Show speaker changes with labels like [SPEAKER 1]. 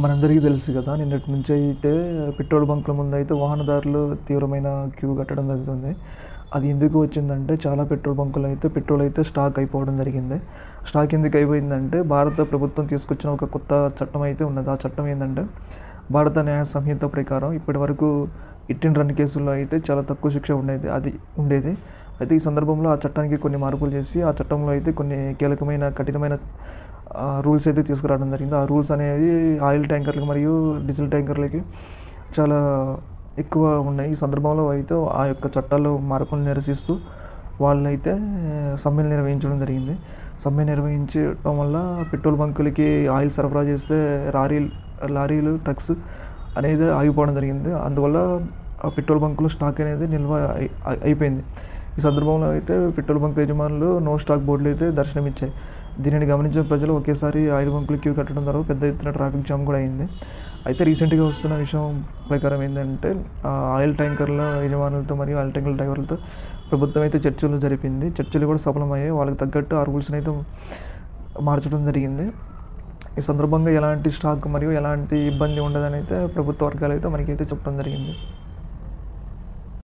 [SPEAKER 1] మనందరికీ తెలుసు కదా! నిన్నటి నుంచి అయితే పెట్రోల్ బంకుల ముందయితే వాహనదారులు తీవ్రమైన క్యూ కట్టడం జరుగుతుంది. అది ఎందుకు వచ్చిందంటే చాలా పెట్రోల్ బంకుల్లో అయితే పెట్రోల్ అయితే స్టాక్ అయిపోవడం జరిగింది. స్టాక్ ఎందుకు అయిపోయిందంటే భారత ప్రభుత్వం తీసుకొచ్చిన ఒక కొత్త చట్టం అయితే ఉన్నది. ఆ చట్టం ఏందంటే భారత న్యాయ సంహిత ప్రకారం ఇప్పటివరకు హిట్ అండ్ రన్ కేసుల్లో అయితే చాలా తక్కువ శిక్ష ఉండేది. అయితే ఈ సందర్భంలో ఆ చట్టానికి కొన్ని మార్పులు చేసి ఆ చట్టంలో అయితే కొన్ని కీలకమైన కఠినమైన రూల్స్ అయితే తీసుకురావడం జరిగింది. ఆ రూల్స్ అనేవి ఆయిల్ ట్యాంకర్లకు మరియు డీజిల్ ట్యాంకర్లకి చాలా ఎక్కువ ఉన్నాయి. ఈ సందర్భంలో అయితే ఆ యొక్క చట్టాల్లో మార్పులు నిరసిస్తూ వాళ్ళైతే సమ్మెలు నిర్వహించడం జరిగింది. సమ్మె నిర్వహించడం వల్ల పెట్రోల్ బంకులకి ఆయిల్ సరఫరా చేస్తే లారీలు, ట్రక్స్ అనేది ఆగిపోవడం జరిగింది. అందువల్ల ఆ పెట్రోల్ బంకులో స్టాక్ అనేది నిల్వ అయిపోయింది. ఈ సందర్భంలో అయితే పెట్రోల్ బంక్ యజమానులు నో స్టాక్ బోర్డులు అయితే దర్శనమిచ్చాయి. దీనిని గమనించిన ప్రజలు ఒకేసారి ఆయిల్ బంకులు క్యూ కట్టడం ద్వారా పెద్ద ఎత్తున ట్రాఫిక్ జామ్ కూడా అయింది. అయితే రీసెంట్గా వస్తున్న విషయం ప్రకారం ఏంటంటే ఆయిల్ ట్యాంకర్ల యజమానులతో మరియు ఆయిల్ ట్యాంకర్ల డ్రైవర్లతో ప్రభుత్వం అయితే చర్చలు జరిపింది. చర్చలు కూడా సఫలమయ్యాయి. వాళ్ళకి తగ్గట్టు ఆ రూల్స్ని అయితే మార్చడం జరిగింది. ఈ సందర్భంగా ఎలాంటి స్టాక్ మరియు ఎలాంటి ఇబ్బంది ఉండదని అయితే ప్రభుత్వ వర్గాలు అయితే మనకైతే చెప్పడం జరిగింది.